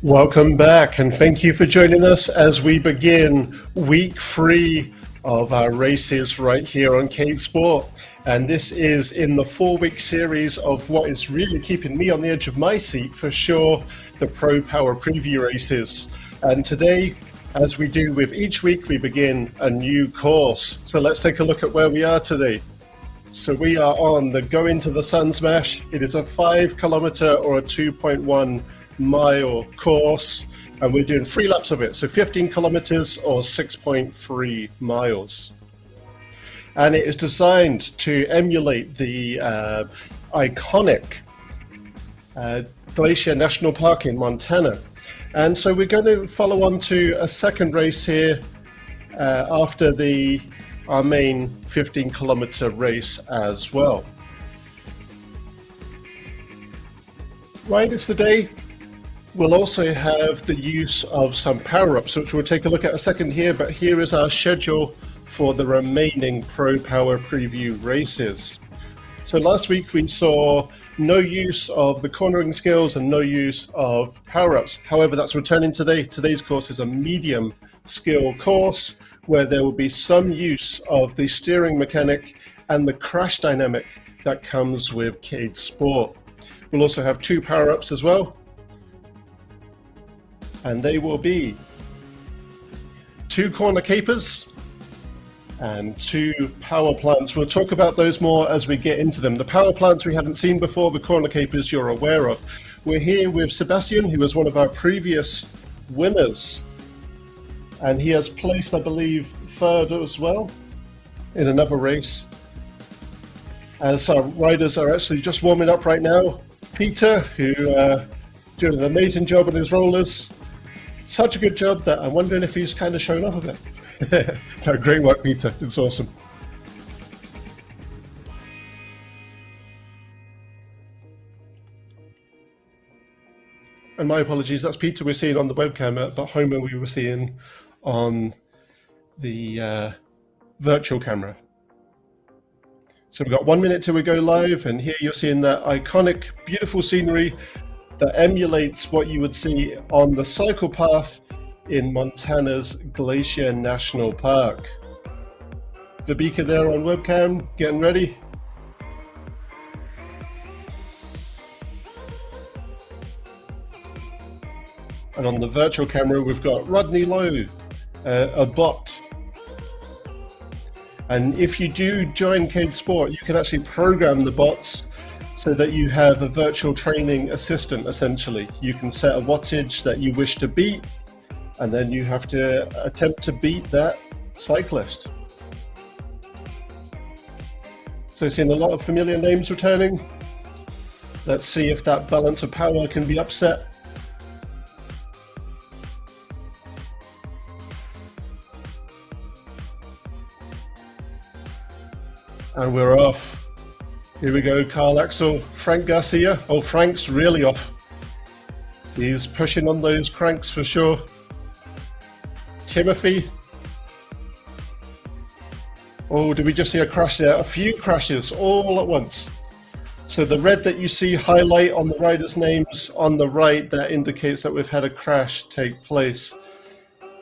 Welcome back, and thank you for joining us as we begin week 3 of our races right here on CADEsport. And this is in the 4-week series of what is really keeping me on the edge of my seat for sure, the Pro Power Preview races. And today, as we do with each week, we begin a new course. So let's take a look at where we are today. So we are on the Go Into the Sun Smash. It is a 5 kilometer or a 2.1 mile course, and we're doing 3 laps of it, so 15 kilometers or 6.3 miles. And it is designed to emulate the iconic Glacier National Park in Montana. And so we're going to follow on to a second race here after our main 15 kilometer race as well. Riders today we'll also have the use of some power-ups, which we'll take a look at a second here, but here is our schedule for the remaining Pro Power Preview races. So last week we saw no use of the cornering skills and no use of power-ups. However, that's returning today. Today's course is a medium skill course where there will be some use of the steering mechanic and the crash dynamic that comes with CADEsport. We'll also have 2 power-ups as well, and they will be 2 corner capers and 2 power plants. We'll talk about those more as we get into them. The power plants we haven't seen before, the corner capers you're aware of. We're here with Sebastian, who was one of our previous winners, and he has placed, I believe, 3rd as well in another race. As our riders are actually just warming up right now, Peter, who doing an amazing job on his rollers. Such a good job that I'm wondering if he's kind of shown off a bit. No, great work, Peter. It's awesome. And my apologies, that's Peter we're seeing on the webcam, but Homer we were seeing on the virtual camera. So we've got 1 minute till we go live, and here you're seeing that iconic, beautiful scenery that emulates what you would see on the cycle path in Montana's Glacier National Park. Vibeke there on webcam, getting ready. And on the virtual camera, we've got Rodney Lowe, a bot. And if you do join CADEsport, you can actually program the bots so that you have a virtual training assistant, essentially. You can set a wattage that you wish to beat, and then you have to attempt to beat that cyclist. So seeing a lot of familiar names returning. Let's see if that balance of power can be upset. And we're off. Here we go, Carl Axel, Frank Garcia. Oh, Frank's really off. He's pushing on those cranks for sure. Timothy. Oh, did we just see a crash there? A few crashes all at once. So the red that you see highlight on the riders' names on the right, that indicates that we've had a crash take place.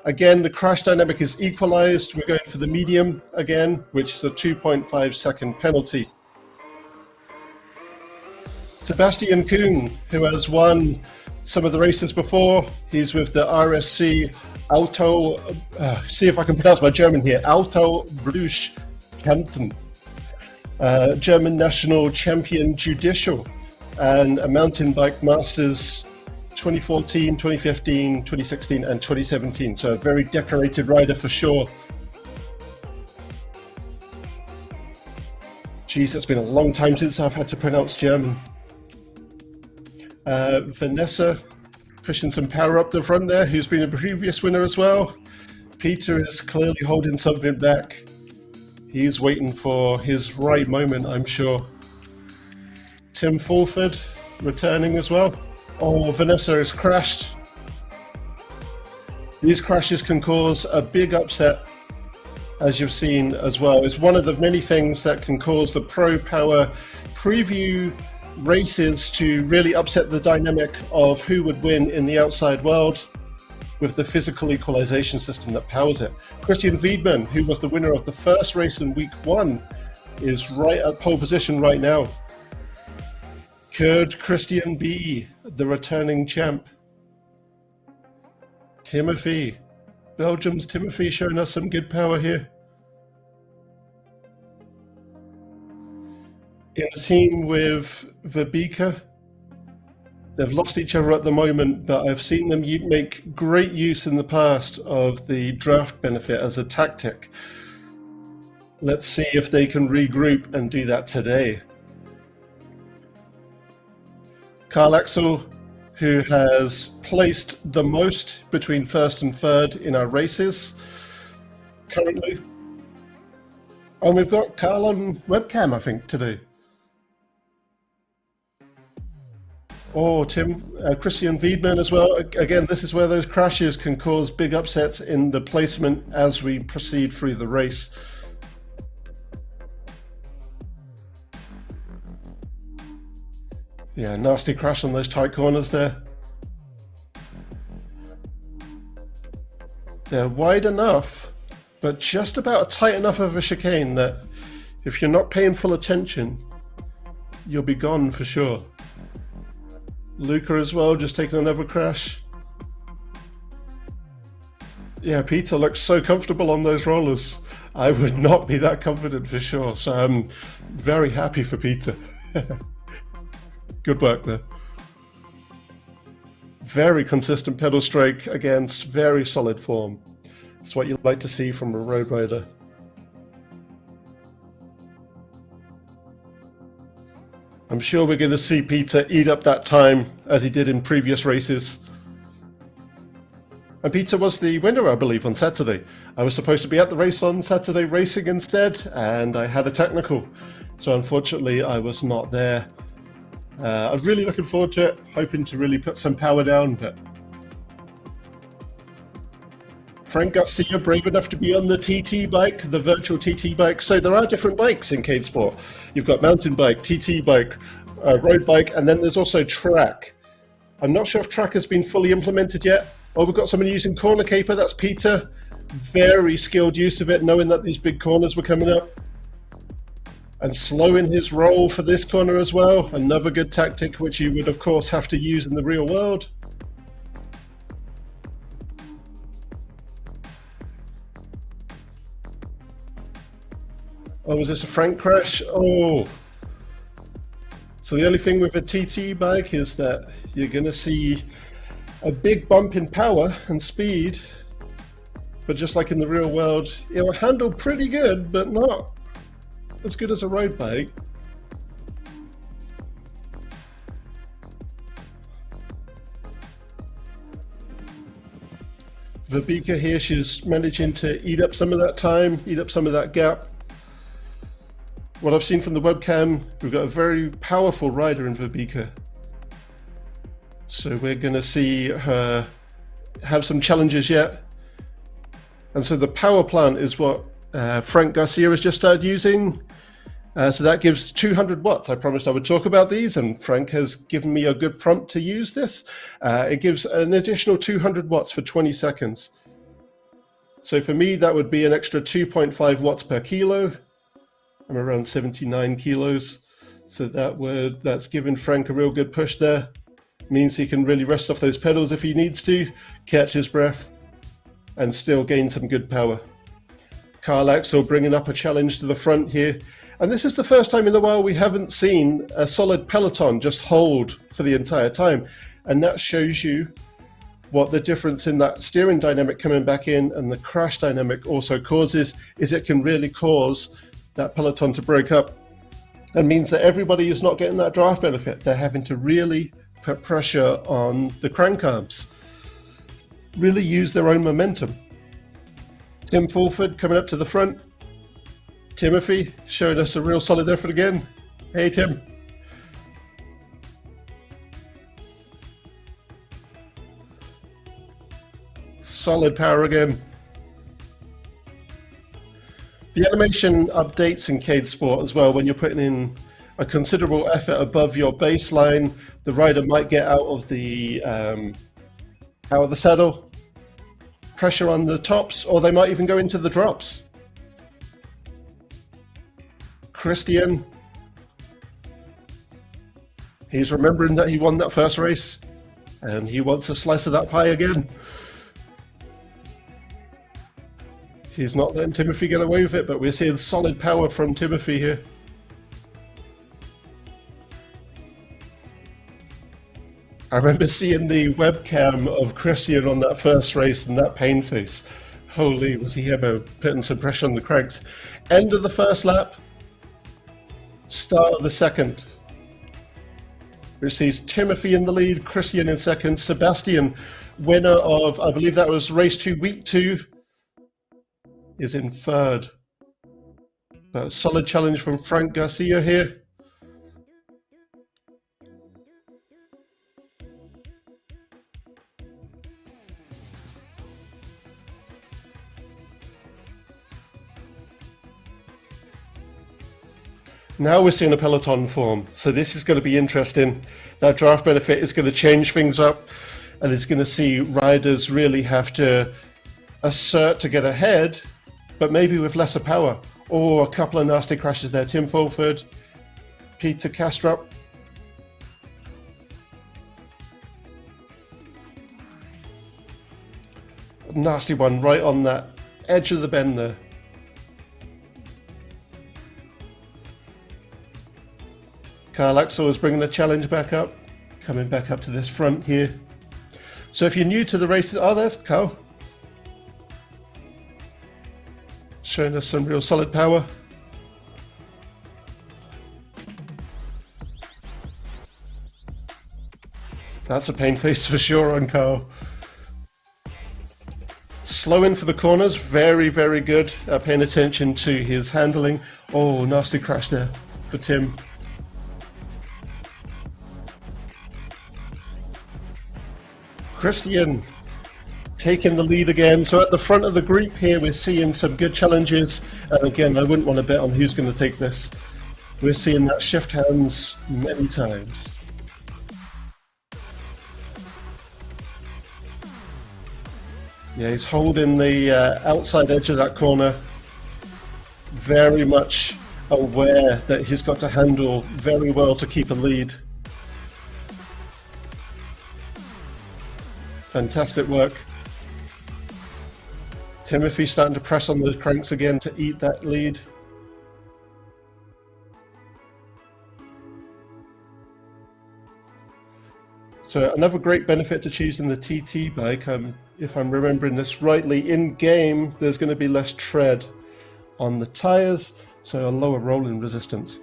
Again, the crash dynamic is equalized. We're going for the medium again, which is a 2.5 second penalty. Sebastian Kuhn, who has won some of the races before, he's with the RSC Auto, see if I can pronounce my German here, Auto Bruch Kempten, German national champion judicial, and a mountain bike masters 2014, 2015, 2016, and 2017. So a very decorated rider for sure. Geez, it's been a long time since I've had to pronounce German. Vanessa pushing some power up the front there, who's been a previous winner as well. Peter is clearly holding something back. He's waiting for his right moment, I'm sure. Tim Fulford returning as well. Oh, Vanessa has crashed. These crashes can cause a big upset, as you've seen as well. It's one of the many things that can cause the Pro Power Preview races to really upset the dynamic of who would win in the outside world with the physical equalization system that powers it. Christian Wiedmann, who was the winner of the first race in week 1, is right at pole position right now. Could Christian be the returning champ? Timothy, Belgium's Timothy, showing us some good power here. In a team with Verbeke, they've lost each other at the moment, but I've seen them make great use in the past of the draft benefit as a tactic. Let's see if they can regroup and do that today. Carl Axel, who has placed the most between first and third in our races currently. And we've got Carl on webcam, I think, today. Oh, Christian Wiedmann as well. Again, this is where those crashes can cause big upsets in the placement as we proceed through the race. Yeah, nasty crash on those tight corners there. They're wide enough, but just about tight enough of a chicane that if you're not paying full attention, you'll be gone for sure. Luca as well, just taking another crash. Yeah, Peter looks so comfortable on those rollers. I would not be that confident for sure, so I'm very happy for Peter. Good work there. Very consistent pedal stroke against very solid form. It's what you'd like to see from a road rider. I'm sure we're going to see Peter eat up that time as he did in previous races. And Peter was the winner, I believe, on Saturday. I was supposed to be at the race on Saturday racing instead, and I had a technical. So unfortunately, I was not there. I was really looking forward to it, hoping to really put some power down, but Frank Garcia, brave enough to be on the TT bike, the virtual TT bike. So there are different bikes in CADEsport. You've got mountain bike, TT bike, road bike, and then there's also track. I'm not sure if track has been fully implemented yet. Oh, we've got someone using corner caper. That's Peter. Very skilled use of it, knowing that these big corners were coming up. And slowing his roll for this corner as well. Another good tactic, which you would, of course, have to use in the real world. Oh, was this a Frank crash? Oh. So the only thing with a TT bike is that you're going to see a big bump in power and speed. But just like in the real world, it will handle pretty good, but not as good as a road bike. Verbeke here, she's managing to eat up some of that time, eat up some of that gap. What I've seen from the webcam, we've got a very powerful rider in Verbeke. So we're going to see her have some challenges yet. And so the power plant is what Frank Garcia has just started using. So that gives 200 watts. I promised I would talk about these, and Frank has given me a good prompt to use this. It gives an additional 200 watts for 20 seconds. So for me, that would be an extra 2.5 watts per kilo. I'm around 79 kilos. So that's given Frank a real good push there. Means he can really rest off those pedals if he needs to, catch his breath, and still gain some good power. Carl Axel bringing up a challenge to the front here. And this is the first time in a while we haven't seen a solid peloton just hold for the entire time. And that shows you what the difference in that steering dynamic coming back in and the crash dynamic also causes, is it can really cause that peloton to break up. And means that everybody is not getting that draft benefit. They're having to really put pressure on the crank arms. Really use their own momentum. Tim Fulford coming up to the front. Timothy showing us a real solid effort again. Hey, Tim. Solid power again. The animation updates in CADEsport as well when you're putting in a considerable effort above your baseline, the rider might get out of the saddle, pressure on the tops, or they might even go into the drops. Christian, he's remembering that he won that first race, and he wants a slice of that pie again. He's not letting Timothy get away with it, but we're seeing solid power from Timothy here. I remember seeing the webcam of Christian on that first race and that pain face. Holy, was he ever putting some pressure on the cranks. End of the first lap, start of the second. Which sees Timothy in the lead, Christian in second, Sebastian, winner of, I believe that was race 2, week 2, is in third. But a solid challenge from Frank Garcia here. Now we're seeing a peloton form, so this is going to be interesting. That draft benefit is going to change things up, and it's going to see riders really have to assert to get ahead, but maybe with lesser power. Or a couple of nasty crashes there. Tim Fulford, Peter Kastrup. Nasty one right on that edge of the bend there. Carl Axel is bringing the challenge back up, coming back up to this front here. So if you're new to the races, oh, there's Carl. Showing us some real solid power. That's a pain face for sure on Carl. Slow in for the corners, very, very good at paying attention to his handling. Oh, nasty crash there for Tim. Christian taking the lead again. So at the front of the group here, we're seeing some good challenges. And again, I wouldn't want to bet on who's going to take this. We're seeing that shift hands many times. Yeah, he's holding the outside edge of that corner. Very much aware that he's got to handle very well to keep a lead. Fantastic work. Timothy starting to press on those cranks again to eat that lead. So another great benefit to choosing the TT bike, if I'm remembering this rightly, in game there's going to be less tread on the tires, so a lower rolling resistance.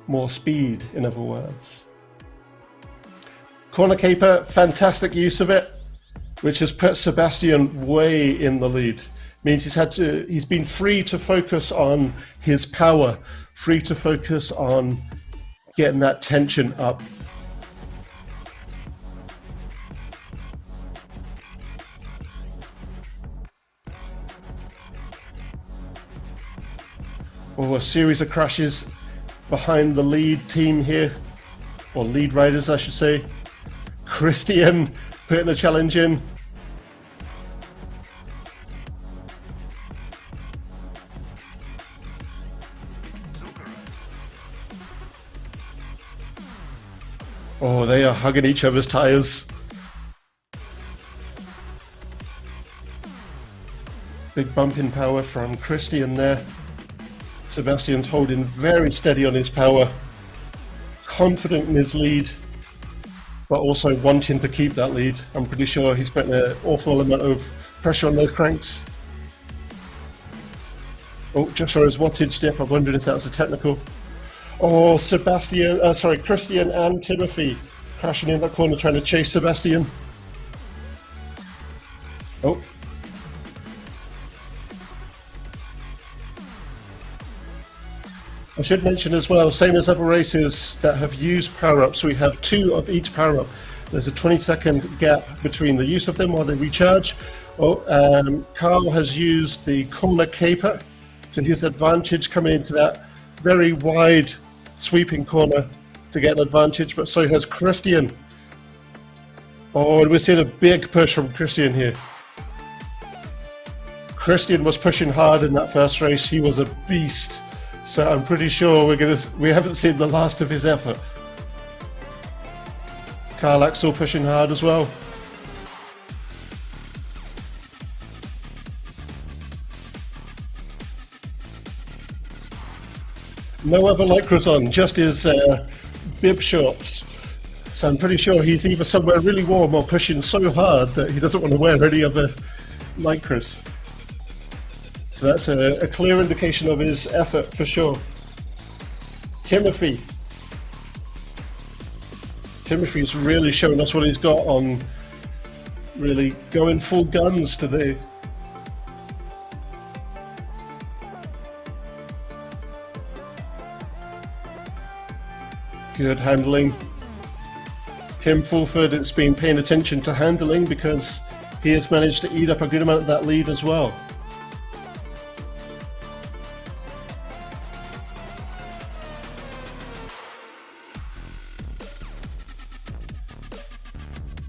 More speed, in other words. Corner caper, fantastic use of it, which has put Sebastian way in the lead. Means he's been free to focus on his power, free to focus on getting that tension up. Oh, a series of crashes behind the lead team here, or lead riders, I should say. Christian putting a challenge in. Oh, they are hugging each other's tires. Big bump in power from Christian there. Sebastian's holding very steady on his power, confident in his lead, but also wanting to keep that lead. I'm pretty sure he's putting an awful amount of pressure on those cranks. Oh, just for his wattage dip, I wondered if that was a technical. Oh, Christian and Timothy crashing in that corner trying to chase Sebastian. Oh. I should mention as well, same as other races that have used power-ups, we have 2 of each power-up. There's a 20-second gap between the use of them while they recharge. Carl has used the corner caper to his advantage coming into that very wide sweeping corner to get an advantage, but so has Christian. Oh, and we're seeing a big push from Christian here. Christian was pushing hard in that first race. He was a beast. So I'm pretty sure we haven't seen the last of his effort. Carl Axel pushing hard as well. No other lycras on, just his bib shorts. So I'm pretty sure he's either somewhere really warm or pushing so hard that he doesn't want to wear any other lycras. So that's a clear indication of his effort for sure. Timothy's really showing us what he's got on, really going full guns today. Good handling. Tim Fulford has been paying attention to handling because he has managed to eat up a good amount of that lead as well.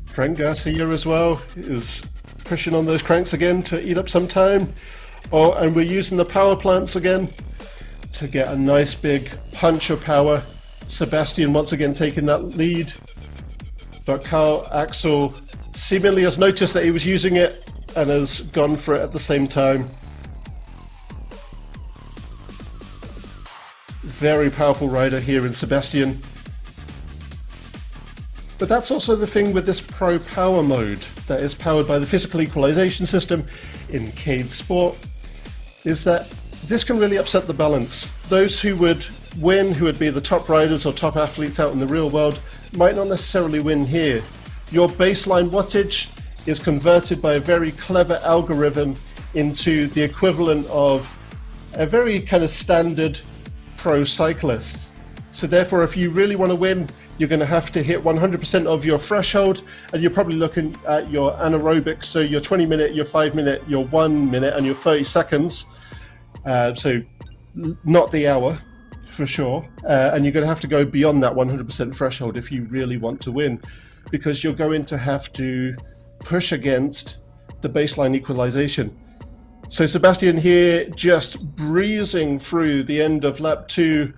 Frank Garcia as well is pushing on those cranks again to eat up some time. Oh, and we're using the power plants again to get a nice big punch of power. Sebastian once again taking that lead, but Carl Axel seemingly has noticed that he was using it and has gone for it at the same time. Very powerful rider here in Sebastian. But that's also the thing with this Pro Power mode that is powered by the physical equalization system in CADEsport, is that this can really upset the balance. Those who would win, who would be the top riders or top athletes out in the real world, might not necessarily win here. Your baseline wattage is converted by a very clever algorithm into the equivalent of a very kind of standard pro cyclist. So therefore, if you really want to win, you're going to have to hit 100% of your threshold, and you're probably looking at your anaerobic, so your 20 minute, your 5 minute, your 1 minute, and your 30 seconds. So not the hour, for sure. And you're going to have to go beyond that 100% threshold if you really want to win, because you're going to have to push against the baseline equalization. So Sebastian here just breezing through the end of lap 2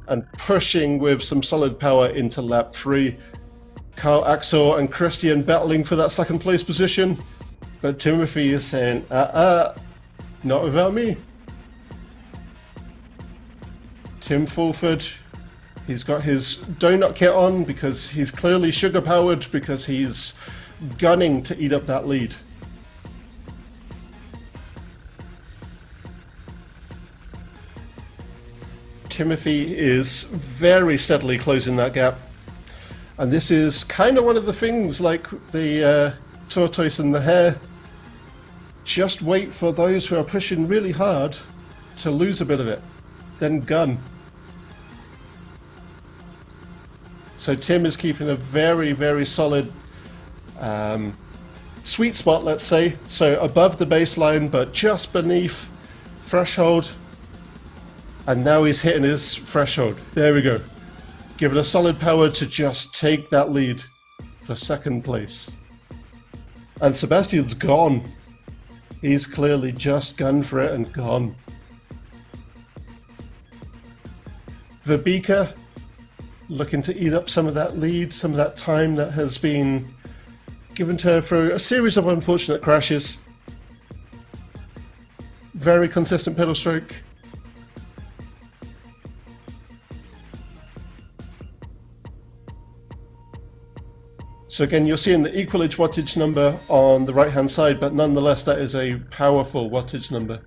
and pushing with some solid power into lap 3. Carl Axel and Christian battling for that second place position, but Timothy is saying, not without me. Tim Fulford, he's got his donut kit on because he's clearly sugar powered, because he's gunning to eat up that lead. Timothy is very steadily closing that gap, and this is kind of one of the things like the tortoise and the hare. Just wait for those who are pushing really hard to lose a bit of it, then gun. So Tim is keeping a very, very solid sweet spot, let's say, so above the baseline but just beneath threshold. And now he's hitting his threshold. There we go. Giving a solid power to just take that lead for second place. And Sebastian's gone. He's clearly just gone for it and gone. Verbika looking to eat up some of that lead, some of that time that has been given to her through a series of unfortunate crashes. Very consistent pedal stroke. So again, you're seeing the equalage wattage number on the right hand side, but nonetheless that is a powerful wattage number.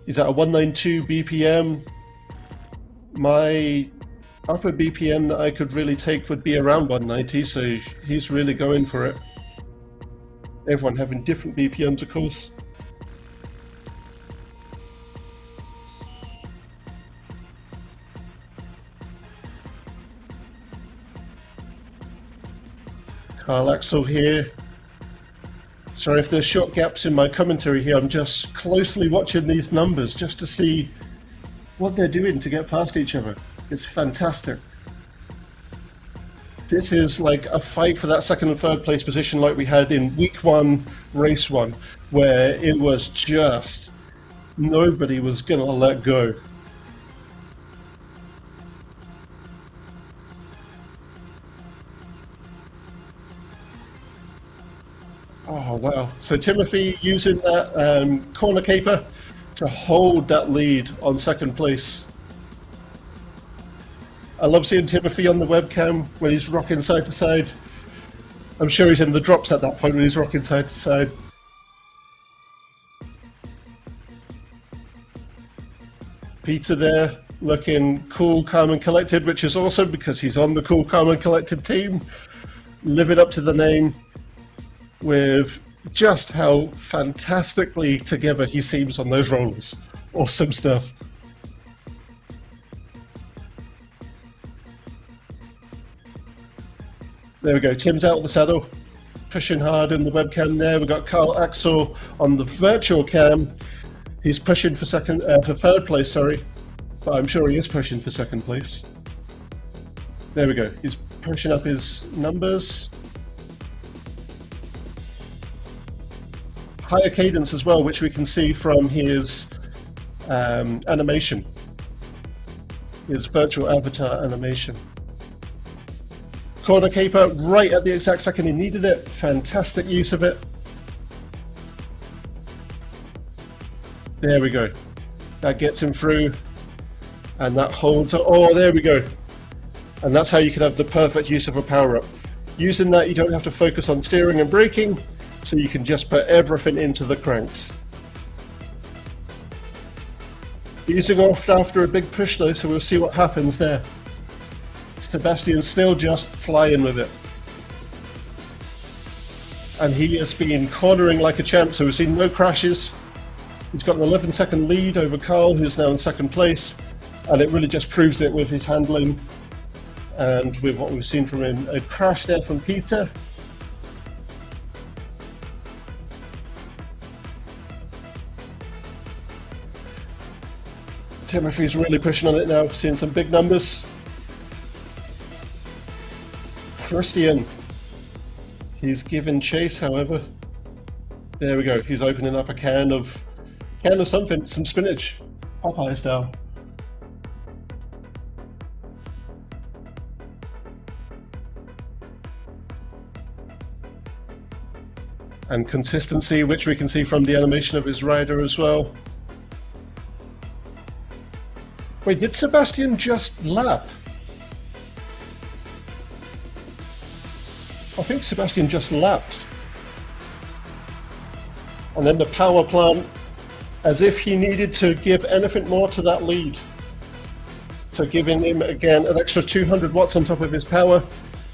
He's at a 192 BPM. My upper BPM that I could really take would be around 190, so he's really going for it. Everyone having different BPMs, of course. Carl Axel here. Sorry if there's short gaps in my commentary here, I'm just closely watching these numbers just to see what they're doing to get past each other. It's fantastic. This is like a fight for that second and third place position like we had in week 1, race 1, where it was just nobody was going to let go. Oh, wow. So Timothy using that corner caper to hold that lead on second place. I love seeing Timothy on the webcam when he's rocking side to side. I'm sure he's in the drops at that point when he's rocking side to side. Peter there, looking cool, calm and collected, which is awesome because he's on the cool, calm and collected team. Living up to the name with just how fantastically together he seems on those rollers. Awesome stuff. There we go, Tim's out of the saddle, pushing hard in the webcam there. We've got Carl Axel on the virtual cam. He's pushing for third place, sorry, but I'm sure he is pushing for second place. There we go, he's pushing up his numbers. Higher cadence as well, which we can see from his animation, his virtual avatar animation. Corner caper right at the exact second he needed it. Fantastic use of it. There we go. That gets him through, and that holds it. Oh, there we go. And that's how you can have the perfect use of a power-up. Using that, you don't have to focus on steering and braking, so you can just put everything into the cranks. Easing off after a big push though, so we'll see what happens there. Sebastian's still just flying with it. And he has been cornering like a champ, so we've seen no crashes. He's got an 11-second lead over Carl, who's now in second place, and it really just proves it with his handling and with what we've seen from him. A crash there from Peter. Timothy's really pushing on it now, seeing some big numbers. Christian, he's given chase, however. There we go, he's opening up a can of something, some spinach, Popeye style. And consistency, which we can see from the animation of his rider as well. Wait, did Sebastian just lap? I think Sebastian just lapped. And then the power plant, as if he needed to give anything more to that lead. So giving him, again, an extra 200 watts on top of his power,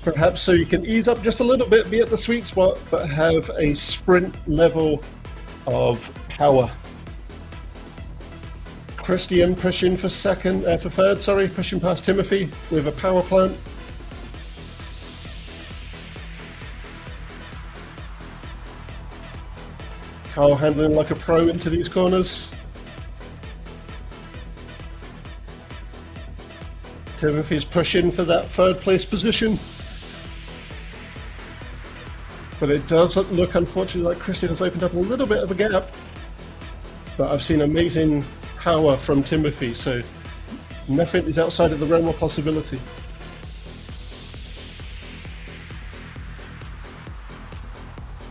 perhaps so you can ease up just a little bit, be at the sweet spot, but have a sprint level of power. Christian pushing for third, pushing past Timothy with a power plant. Carl handling like a pro into these corners. Timothy's pushing for that third place position. But it does look, unfortunately, like Christian has opened up a little bit of a gap. But I've seen amazing power from Timothy, so nothing is outside of the realm of possibility.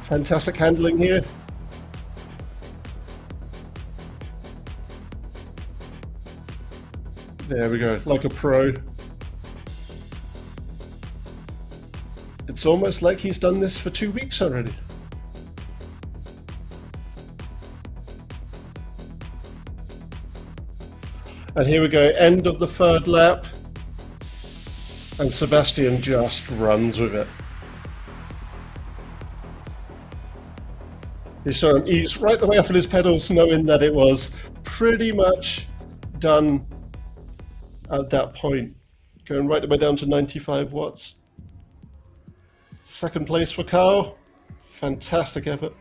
Fantastic handling here. There we go, like a pro. It's almost like he's done this for 2 weeks already. And here we go, end of the third lap. And Sebastian just runs with it. You saw him ease right the way off of his pedals, knowing that it was pretty much done at that point. Going right the way down to 95 watts. Second place for Carl. Fantastic effort.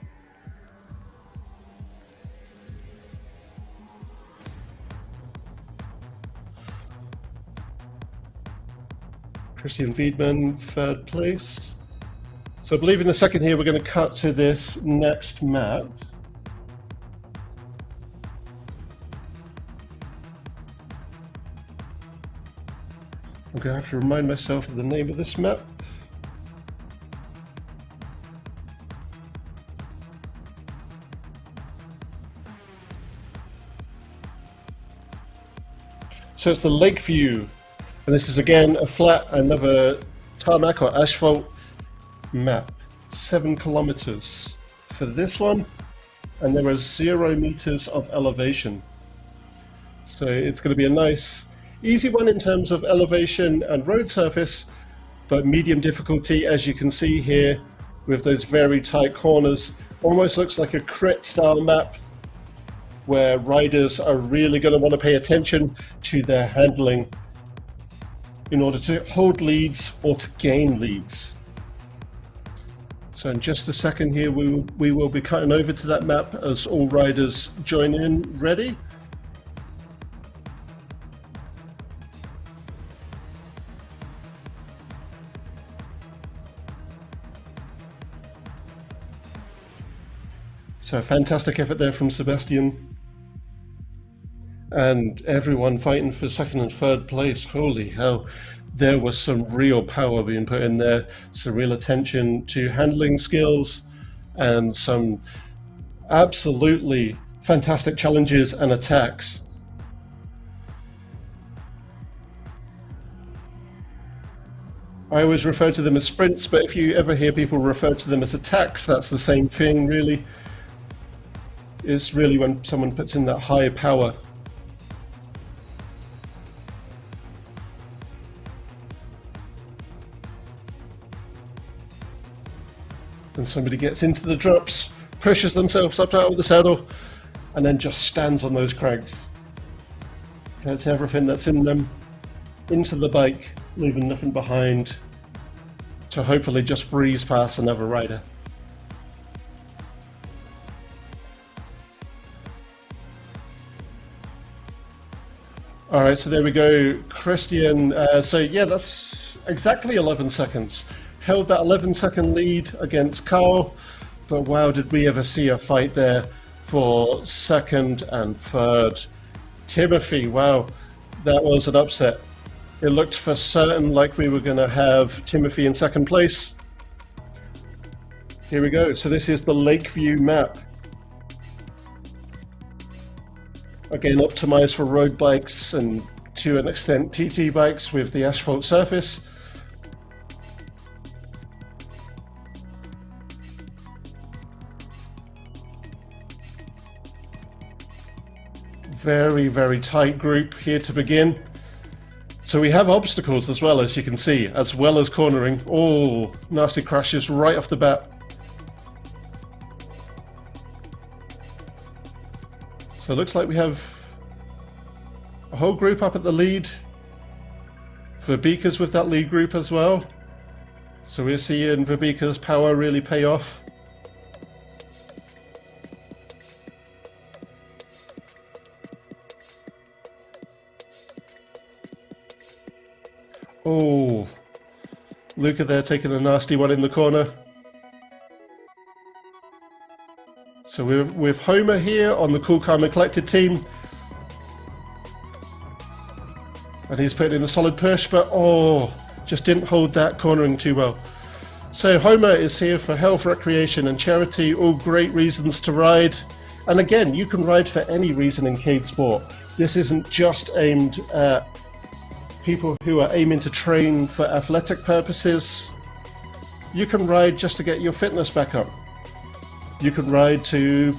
Christian Wiedmann, third place. So I believe in a second here we're going to cut to this next map. I'm going to have to remind myself of the name of this map. So it's the Lakeview, and this is again a flat, another tarmac or asphalt map. 7 kilometers for this one, and there are 0 meters of elevation. So it's going to be a nice, easy one in terms of elevation and road surface, but medium difficulty, as you can see here, with those very tight corners. Almost looks like a crit style map, where riders are really going to want to pay attention to their handling in order to hold leads or to gain leads. So in just a second here, we will be cutting over to that map as all riders join in ready. So fantastic effort there from Sebastian. And everyone fighting for second and third place. Holy hell, there was some real power being put in there, some real attention to handling skills, and some absolutely fantastic challenges and attacks. I always refer to them as sprints, but if you ever hear people refer to them as attacks, that's the same thing really. It's really when someone puts in that high power. And somebody gets into the drops, pushes themselves up out of the saddle, and then just stands on those crags. Gets everything that's in them into the bike, leaving nothing behind, to hopefully just breeze past another rider. Alright, so there we go, Christian. So yeah, that's exactly 11 seconds. Held that 11-second lead against Carl, but wow, did we ever see a fight there for second and third. Timothy, wow, that was an upset. It looked for certain like we were going to have Timothy in second place. Here we go, so this is the Lakeview map. Again, optimized for road bikes and to an extent TT bikes with the asphalt surface. Very, very tight group here to begin. So we have obstacles as well, as you can see, as well as cornering. Oh, nasty crashes right off the bat. So it looks like we have a whole group up at the lead. Verbika's with that lead group as well. So we're seeing Verbika's power really pay off. Oh, Luca there taking a nasty one in the corner. So we're with Homer here on the Cool Calm and Collected team. And he's putting in a solid push, but oh, just didn't hold that cornering too well. So Homer is here for health, recreation and charity, all great reasons to ride. And again, you can ride for any reason in CADEsport. This isn't just aimed at people who are aiming to train for athletic purposes. You can ride just to get your fitness back up. You can ride to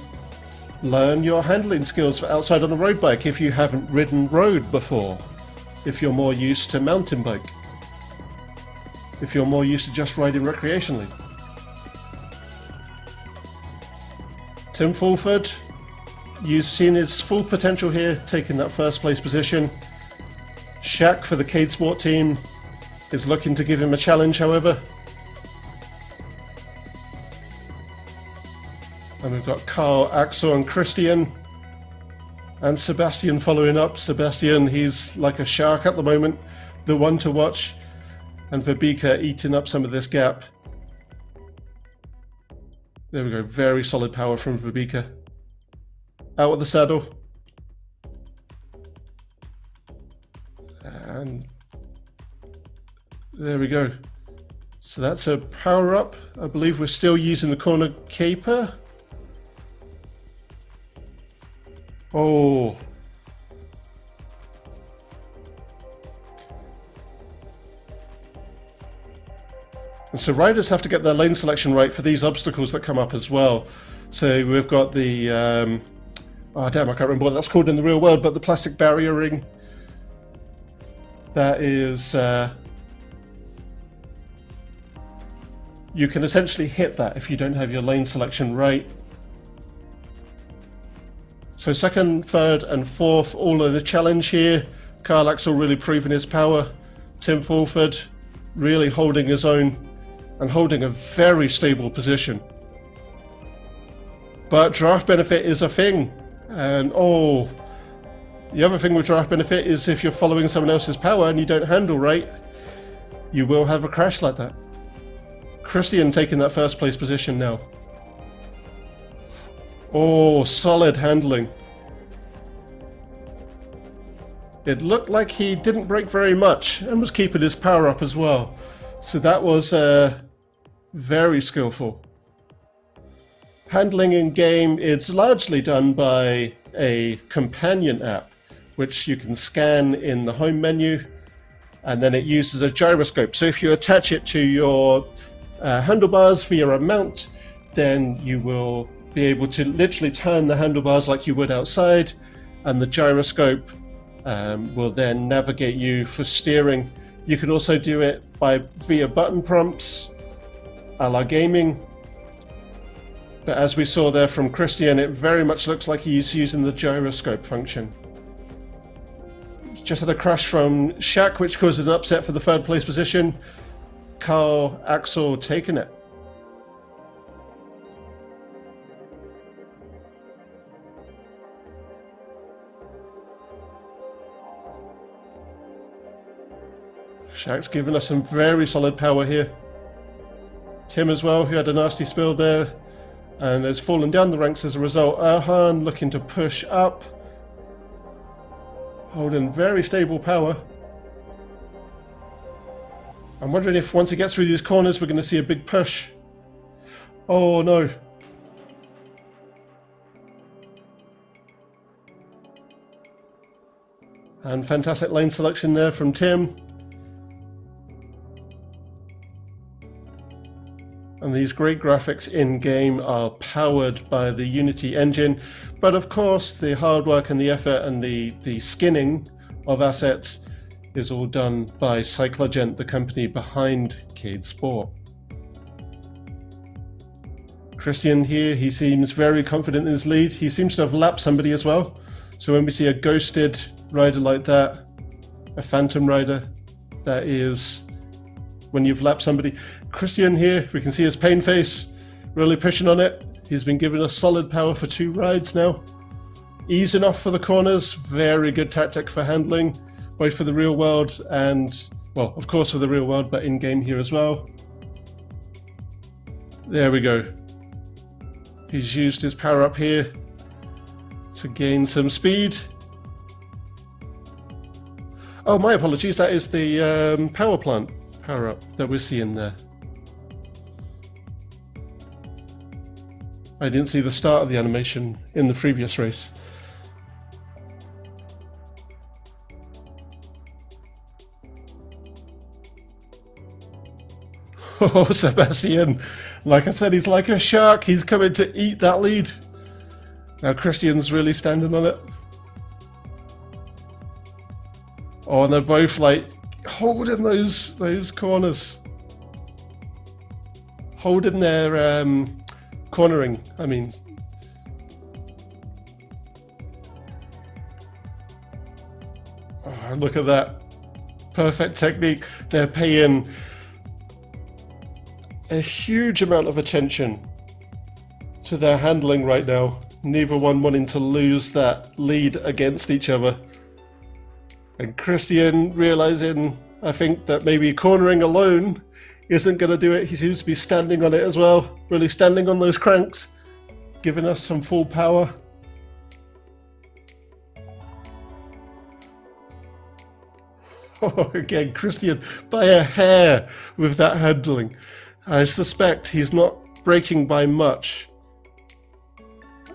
learn your handling skills for outside on a road bike if you haven't ridden road before. If you're more used to mountain bike. If you're more used to just riding recreationally. Tim Fulford, you've seen his full potential here, taking that first place position. Shaq for the CADEsport team is looking to give him a challenge, however. And we've got Carl, Axel and Christian. And Sebastian following up. Sebastian, he's like a shark at the moment. The one to watch. And Verbika eating up some of this gap. There we go, very solid power from Verbika. Out of the saddle. And there we go. So that's a power up. I believe we're still using the corner caper. Oh. And so riders have to get their lane selection right for these obstacles that come up as well. So we've got the, oh damn, I can't remember what that's called in the real world, but the plastic barrier ring. That is, you can essentially hit that if you don't have your lane selection right. So second, third and fourth, all of the challenge here. Carl Axel really proving his power. Tim Fulford really holding his own and holding a very stable position. But draft benefit is a thing. And oh, the other thing with draft benefit is if you're following someone else's power and you don't handle right, you will have a crash like that. Christian taking that first place position now. Oh, solid handling. It looked like he didn't break very much and was keeping his power up as well. So that was very skillful. Handling in game is largely done by a companion app, which you can scan in the home menu, and then it uses a gyroscope. So if you attach it to your handlebars via a mount, then you will be able to literally turn the handlebars like you would outside, and the gyroscope will then navigate you for steering. You can also do it via button prompts, a la gaming. But as we saw there from Christian, it very much looks like he's using the gyroscope function. Just had a crash from Shaq, which caused an upset for the third place position. Carl Axel taking it. Shaq's giving us some very solid power here. Tim as well, who had a nasty spill there and has fallen down the ranks as a result. Erhan looking to push up. Holding very stable power. I'm wondering if once he gets through these corners we're going to see a big push. Oh no. And fantastic lane selection there from Tim. And these great graphics in-game are powered by the Unity engine. But of course, the hard work and the effort and the skinning of assets is all done by Cyclogent, the company behind CADEsport. Christian here, he seems very confident in his lead. He seems to have lapped somebody as well. So when we see a ghosted rider like that, a phantom rider, that is when you've lapped somebody. Christian here, we can see his pain face, really pushing on it. He's been giving us solid power for 2 rides now. Easing off for the corners, very good tactic for handling, both for the real world and, well, of course for the real world, but in-game here as well. There we go. He's used his power up here to gain some speed. Oh, my apologies, that is the power plant power up that we're seeing there. I didn't see the start of the animation in the previous race. Oh, Sebastian, like I said, he's like a shark. He's coming to eat that lead. Now Christian's really standing on it. Oh, and they're both like holding those corners. Holding their cornering, I mean. Oh, look at that. Perfect technique. They're paying a huge amount of attention to their handling right now. Neither one wanting to lose that lead against each other. And Christian realizing, I think that maybe cornering alone isn't going to do it. He seems to be standing on it as well, really standing on those cranks, giving us some full power. Oh, again, Christian by a hair with that handling. I suspect he's not braking by much.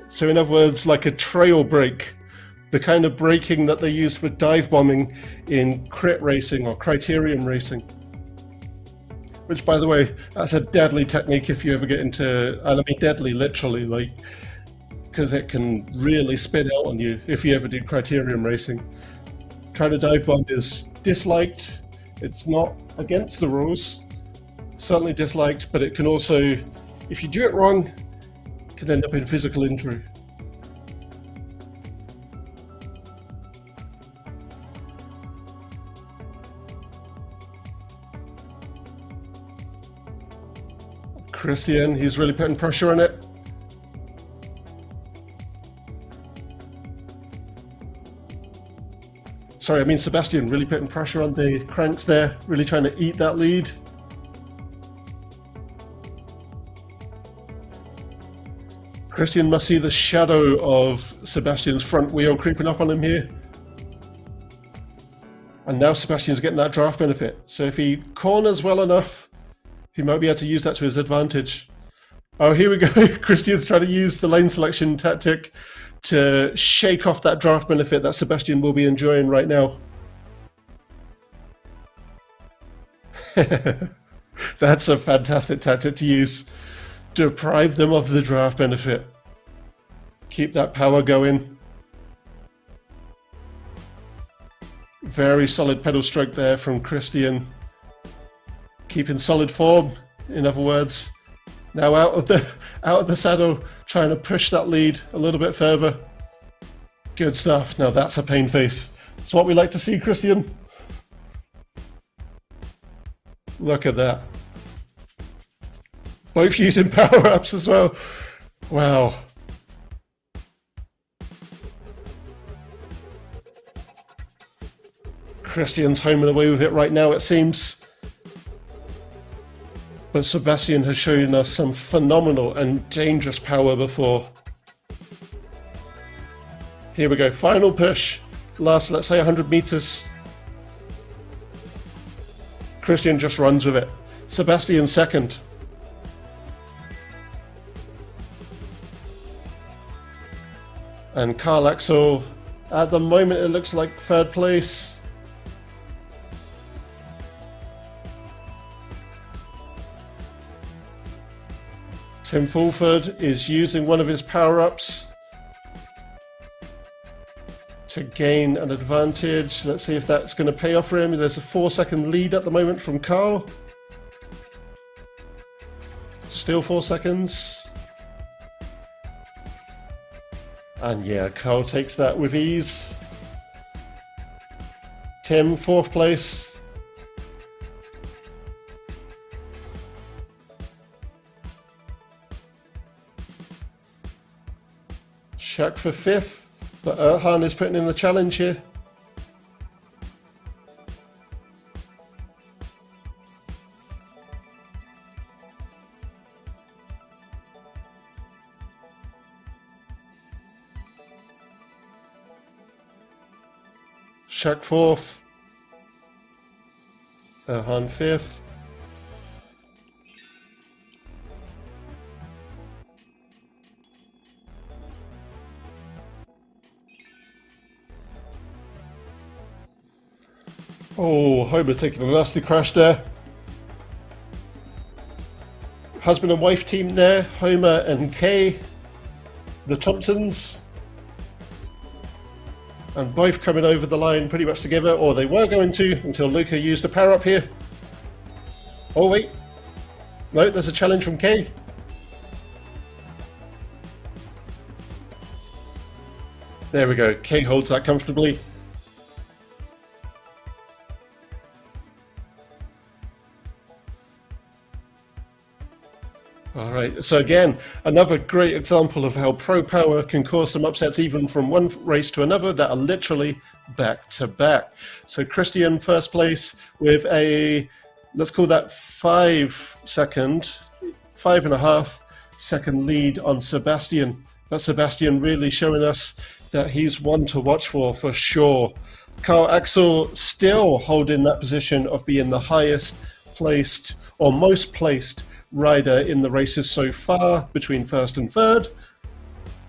So in other words, like a trail brake, the kind of braking that they use for dive bombing in crit racing or criterium racing. Which, by the way, that's a deadly technique if you ever get into, and I mean deadly literally, like, because it can really spin out on you if you ever do criterium racing. Trying to dive bomb is disliked. It's not against the rules, certainly disliked, but it can also, if you do it wrong, can end up in physical injury. Christian, he's really putting pressure on it. Sorry, I mean Sebastian, really putting pressure on the cranks there, really trying to eat that lead. Christian must see the shadow of Sebastian's front wheel creeping up on him here. And now Sebastian's getting that draft benefit. So if he corners well enough, he might be able to use that to his advantage. Oh, here we go. Christian's trying to use the lane selection tactic to shake off that draft benefit that Sebastian will be enjoying right now. That's a fantastic tactic to use. Deprive them of the draft benefit. Keep that power going. Very solid pedal stroke there from Christian. Keeping solid form, in other words. Now out of the saddle, trying to push that lead a little bit further. Good stuff. Now that's a pain face. It's what we like to see, Christian. Look at that. Both using power-ups as well. Wow. Christian's homing away with it right now, it seems. But Sebastian has shown us some phenomenal and dangerous power before. Here we go, final push. Last, let's say 100 meters. Christian just runs with it. Sebastian second. And Carl Axel, at the moment it looks like third place. Tim Fulford is using one of his power-ups to gain an advantage. Let's see if that's going to pay off for him. There's a 4-second lead at the moment from Carl. Still 4 seconds. And yeah, Carl takes that with ease. Tim, 4th place. Shaq for 5th, but Erhan is putting in the challenge here. Shaq 4th, Erhan 5th. Oh, Homer taking a nasty crash there. Husband and wife team there, Homer and Kay, the Thompsons. And both coming over the line pretty much together, or they were going to, until Luca used the power up here. Oh wait, no, there's a challenge from Kay. There we go, Kay holds that comfortably. All right, so again, another great example of how Pro Power can cause some upsets even from one race to another that are literally back to back. So Christian first place with a, let's call that 5.5 second lead on Sebastian. But Sebastian really showing us that he's one to watch for sure. Carl Axel still holding that position of being the highest placed or most placed rider in the races so far, between first and third.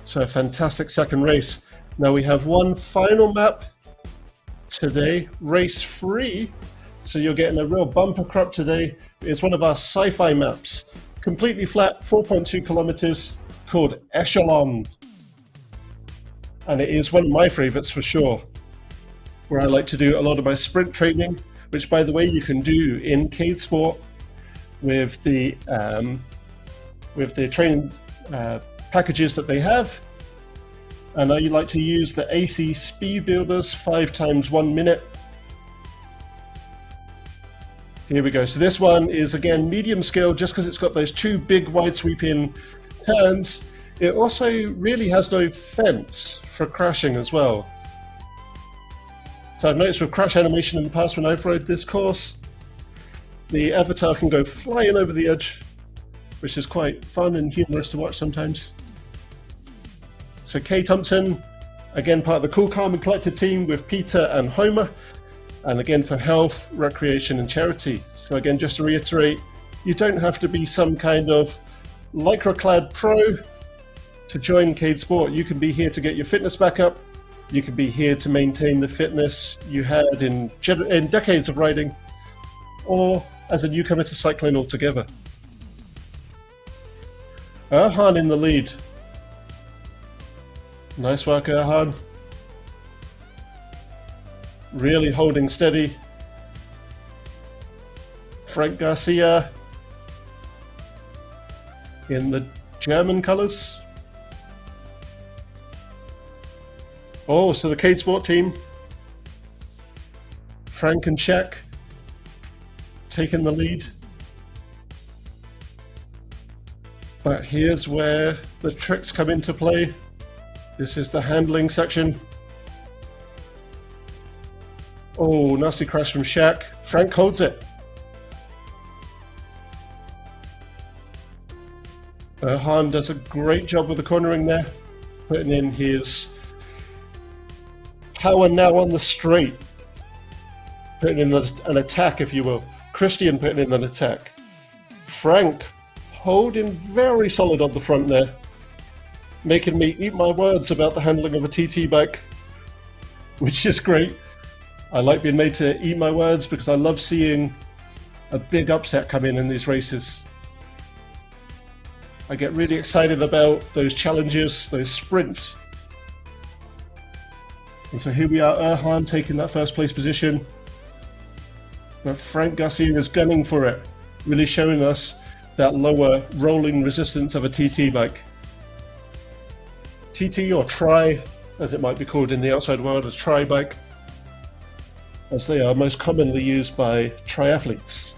So a fantastic second race. Now we have one final map today, race 3. So you're getting a real bumper crop today. It's one of our sci-fi maps, completely flat, 4.2 kilometers, called Echelon. And it is one of my favorites for sure, where I like to do a lot of my sprint training, which by the way you can do in CADEsport with the training packages that they have. And I like to use the AC speed builders 5 times 1 minute. Here we go. So this one is again medium scale, just because it's got those 2 big wide sweeping turns. It also really has no fence for crashing as well. So I've noticed with crash animation in the past when I've rode this course, the avatar can go flying over the edge, which is quite fun and humorous to watch sometimes. So Kay Thompson, again part of the Cool, Calm and Collected team with Peter and Homer, and again for health, recreation and charity. So again, just to reiterate, you don't have to be some kind of lycra-clad pro to join CADEsport. You can be here to get your fitness back up. You can be here to maintain the fitness you had in decades of riding, or as a newcomer to cycling altogether. Erhan in the lead. Nice work, Erhan. Really holding steady. Frank Garcia in the German colors. Oh, so the CADEsport team, Frank and Shaq taking the lead. But here's where the tricks come into play. This is the handling section. Oh, nasty crash from Shaq. Frank holds it. Erhan does a great job with the cornering there, putting in his power now on the straight, putting in an attack, if you will. Christian putting in an attack. Frank holding very solid on the front there, making me eat my words about the handling of a TT bike, which is great. I like being made to eat my words because I love seeing a big upset come in these races. I get really excited about those challenges, those sprints. And so here we are, Erhan taking that first place position. But Frank Garcia is gunning for it, really showing us that lower rolling resistance of a TT bike. TT or tri, as it might be called in the outside world, a tri bike, as they are most commonly used by triathletes.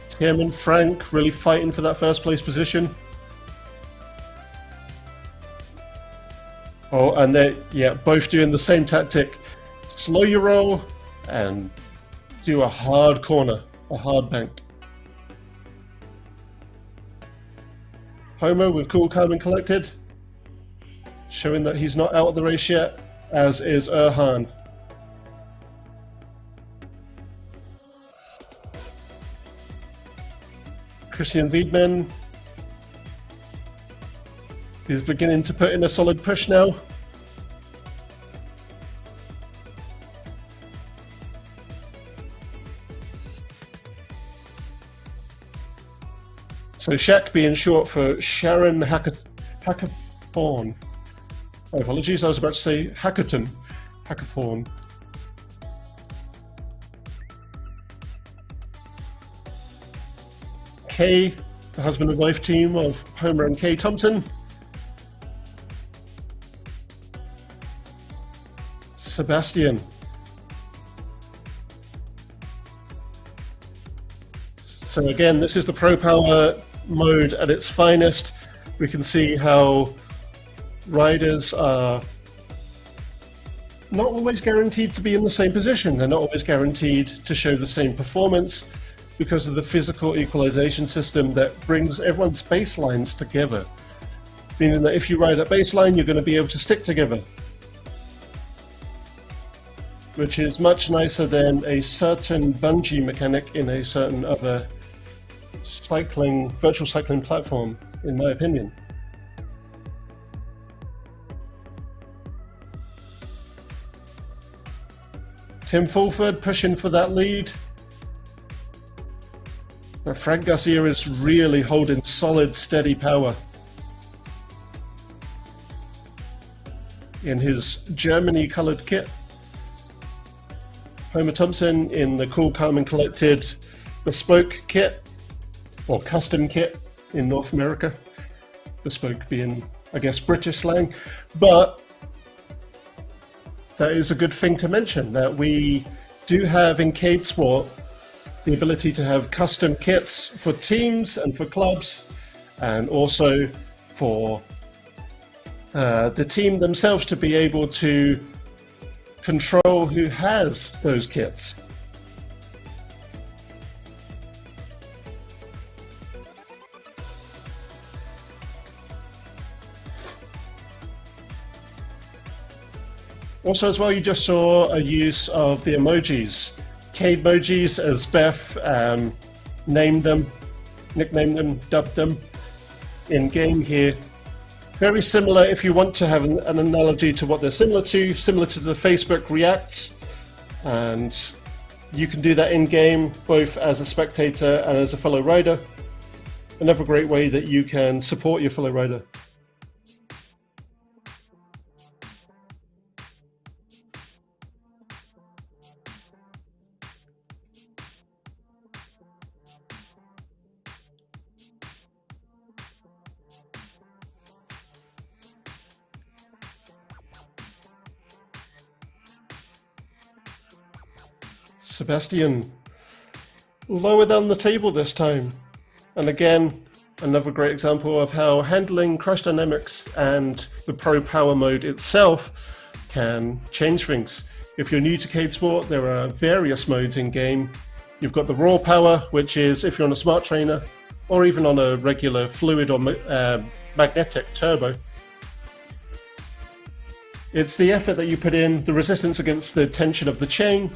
Tim and Frank really fighting for that first place position. Oh, and they're both doing the same tactic. Slow your roll and do a hard corner, a hard bank. Homer with Cool, Calm and Collected, showing that he's not out of the race yet, as is Erhan. Christian Wiedmann is beginning to put in a solid push now. So Shaq being short for Sharon Hackathorn. My apologies, I was about to say Hackathon. Hackathorn. Kay, the husband and wife team of Homer and Kay Thompson. Sebastian. So again, this is the Pro Power mode at its finest. We can see how riders are not always guaranteed to be in the same position. They're not always guaranteed to show the same performance because of the physical equalization system that brings everyone's baselines together. Meaning that if you ride at baseline, you're going to be able to stick together, which is much nicer than a certain bungee mechanic in a certain other virtual cycling platform, in my opinion. Tim Fulford pushing for that lead. But Frank Garcia is really holding solid, steady power in his Germany-coloured kit. Homer Thompson in the cool, calm and collected bespoke kit, or custom kit in North America. Bespoke being, I guess, British slang. But that is a good thing to mention, that we do have in CADEsport the ability to have custom kits for teams and for clubs, and also for the team themselves to be able to control who has those kits. Also as well, you just saw a use of the emojis. CADEmojis, as Beth named them, nicknamed them, dubbed them in game here. Very similar, if you want to have an analogy to what they're similar to the Facebook Reacts, and you can do that in game both as a spectator and as a fellow rider. Another great way that you can support your fellow rider. Sebastian, lower down the table this time. And again, another great example of how handling crash dynamics and the Pro Power mode itself can change things. If you're new to CADEsport, there are various modes in game. You've got the raw power, which is if you're on a smart trainer, or even on a regular fluid or magnetic turbo. It's the effort that you put in, the resistance against the tension of the chain,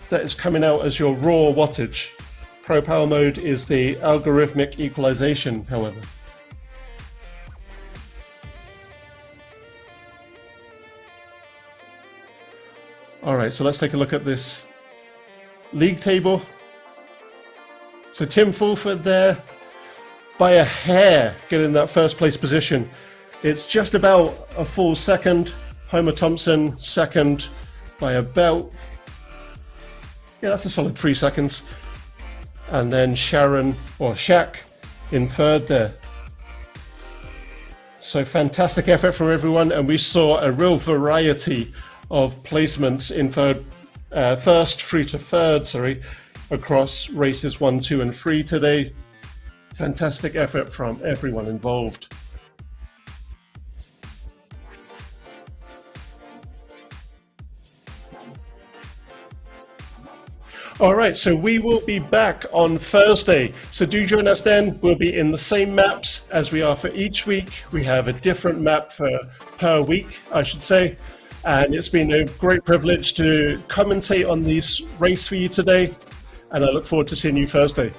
that is coming out as your raw wattage. Pro Power mode is the algorithmic equalization, however. All right, so let's take a look at this league table. So Tim Fulford there, by a hair, getting that first place position. It's just about a full second. Homer Thompson second by about, yeah, that's a solid 3 seconds. And then Shaq in third there. So fantastic effort from everyone, and we saw a real variety of placements in first through to third, across races 1, 2, and 3 today. Fantastic effort from everyone involved. All right, so we will be back on Thursday. So do join us then. We'll be in the same maps as we are for each week. We have a different map per week, I should say. And it's been a great privilege to commentate on this race for you today. And I look forward to seeing you Thursday.